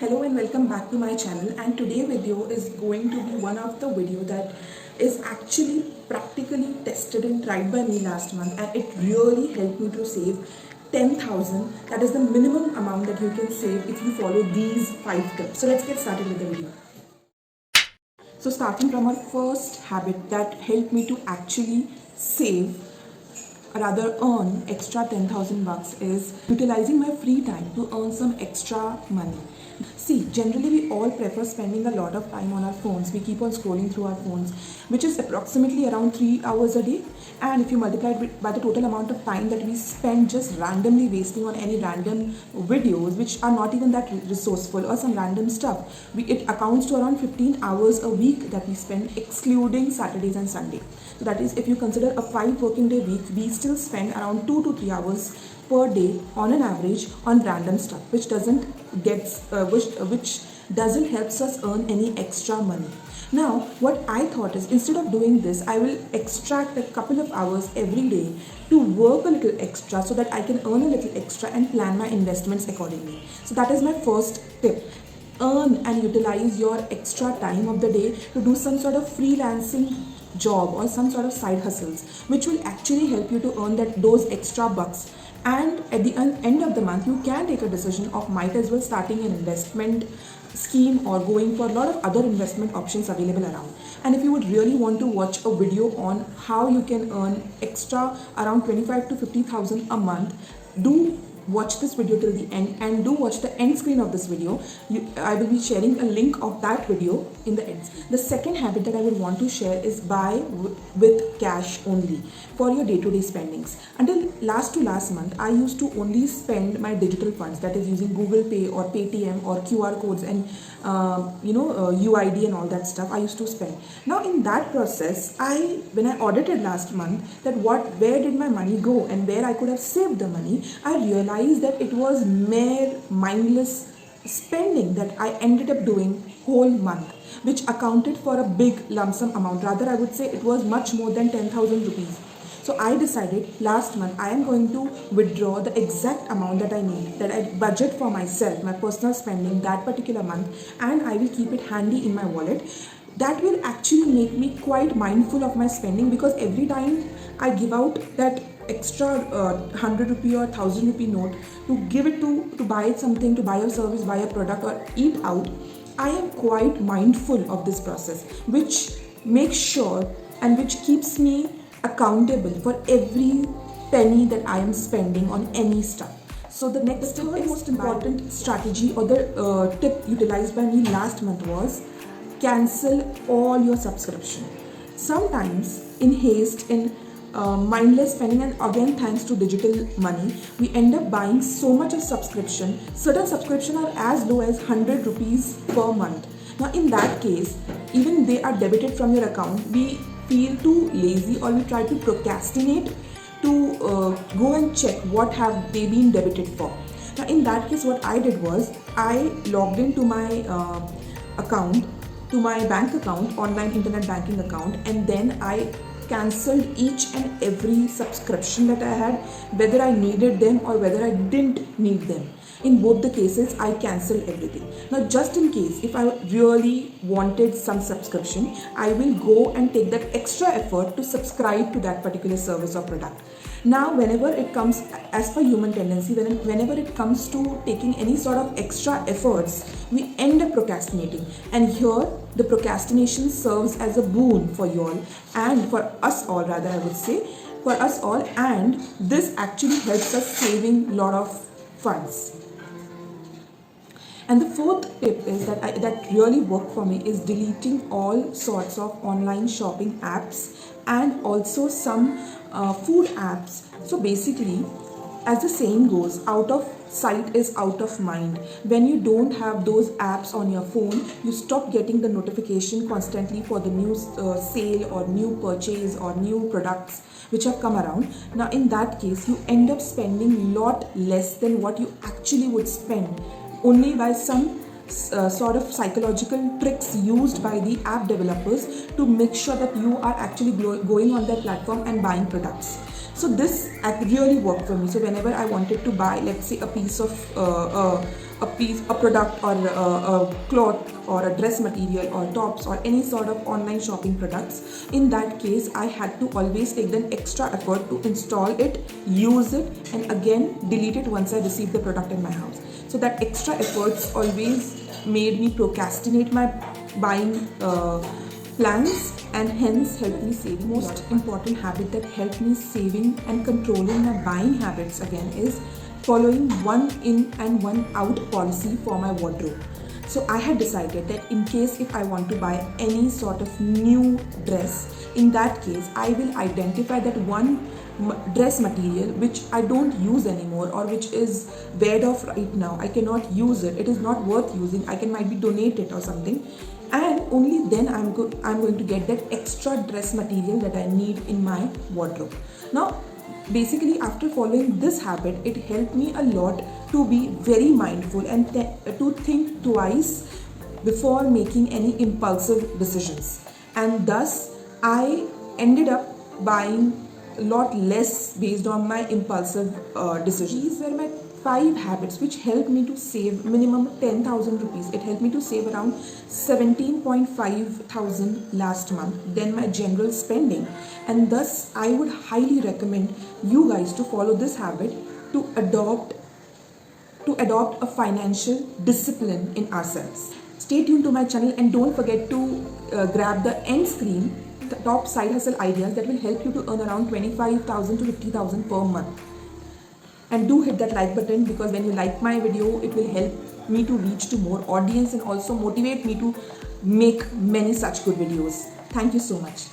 Hello and welcome back to my channel, and today video is going to be one of the video that is actually practically tested and tried by me last month, and it really helped me to save 10,000. That is the minimum amount that you can save if you follow these 5 tips. So let's get started with the video. So starting from our first habit that helped me to actually save, rather earn extra 10,000 bucks, is utilizing my free time to earn some extra money. See, generally we all prefer spending a lot of time on our phones. We keep on scrolling through our phones, which is approximately around 3 hours a day. And if you multiply it by the total amount of time that we spend just randomly wasting on any random videos which are not even that resourceful or some random stuff, it accounts to around 15 hours a week that we spend, excluding Saturdays and Sunday. So that is, if you consider a 5 working day week, we still spend around 2 to 3 hours per day on an average on random stuff, which doesn't helps us earn any extra money. Now what I thought is, instead of doing this, I will extract a couple of hours every day to work a little extra so that I can earn a little extra and plan my investments accordingly. So that is my first tip. Earn and utilize your extra time of the day to do some sort of freelancing job or some sort of side hustles, which will actually help you to earn those extra bucks. And at the end of the month, you can take a decision of might as well starting an investment scheme or going for a lot of other investment options available around. And if you would really want to watch a video on how you can earn extra around 25 to 50,000 a month, do watch this video till the end, and do watch the end screen of this video. I will be sharing a link of that video in the end. The second habit that I would want to share is buy with cash only for your day-to-day spendings. Until last month, I used to only spend my digital funds, that is using Google Pay or Paytm or QR codes and UID and all that stuff I used to spend. Now in that process, when I audited last month that where did my money go and where I could have saved the money, I realized that it was mere mindless spending that I ended up doing whole month, which accounted for a big lump sum amount. Rather, I would say it was much more than 10,000 rupees. So I decided last month I am going to withdraw the exact amount that I need, that I budget for myself, my personal spending that particular month, and I will keep it handy in my wallet. That will actually make me quite mindful of my spending, because every time I give out that extra 100 rupee or 1000 rupee note to give it to buy something, to buy a service, buy a product or eat out, I am quite mindful of this process, which makes sure and which keeps me accountable for every penny that I am spending on any stuff. So the third most important strategy or the tip utilized by me last month was cancel all your subscription. Sometimes in haste, in mindless spending, and again thanks to digital money, we end up buying so much of subscription. Certain subscription are as low as 100 rupees per month. Now in that case, even they are debited from your account, we feel too lazy or we try to procrastinate to go and check what have they been debited for. Now in that case, what I did was I logged into my account, to my bank account, online internet banking account, and then I cancelled each and every subscription that I had, whether I needed them or whether I didn't need them. In both the cases, I cancelled everything. Now just in case, if I really wanted some subscription, I will go and take that extra effort to subscribe to that particular service or product. Now whenever it comes, as per human tendency, whenever it comes to taking any sort of extra efforts, we end up procrastinating. And here the procrastination serves as a boon for you all, and for us all, rather I would say, for us all, and this actually helps us saving a lot of funds. And the fourth tip is that really worked for me is deleting all sorts of online shopping apps and also some food apps. So basically, as the saying goes, out of sight is out of mind. When you don't have those apps on your phone, you stop getting the notification constantly for the new sale or new purchase or new products which have come around. Now in that case, you end up spending a lot less than what you actually would spend, only by some sort of psychological tricks used by the app developers to make sure that you are actually going on their platform and buying products. So this really worked for me. So whenever I wanted to buy, let's say, a piece of a product, or a cloth, or a dress material, or tops, or any sort of online shopping products, in that case I had to always take the extra effort to install it, use it, and again delete it once I received the product in my house. So that extra efforts always made me procrastinate my buying plans, and hence helped me save. Most important habit that helped me saving and controlling my buying habits again is following one in and one out policy for my wardrobe. So I had decided that in case if I want to buy any sort of new dress, in that case I will identify that one dress material which I don't use anymore, or which is weared off right now. I cannot use it. It is not worth using. I can might be donate it or something, and only then I'm going to get that extra dress material that I need in my wardrobe. Now, basically, after following this habit, it helped me a lot to be very mindful and to think twice before making any impulsive decisions, and thus I ended up buying a lot less based on my impulsive decisions. These were my 5 habits which helped me to save minimum 10,000 rupees. It helped me to save around 17.5 thousand last month, then my general spending, and thus I would highly recommend you guys to follow this habit, to adopt a financial discipline in ourselves. Stay tuned to my channel, and don't forget to grab the end screen, the top side hustle ideas that will help you to earn around 25,000 to 50,000 per month. And do hit that like button, because when you like my video, it will help me to reach to more audience and also motivate me to make many such good videos. Thank you so much.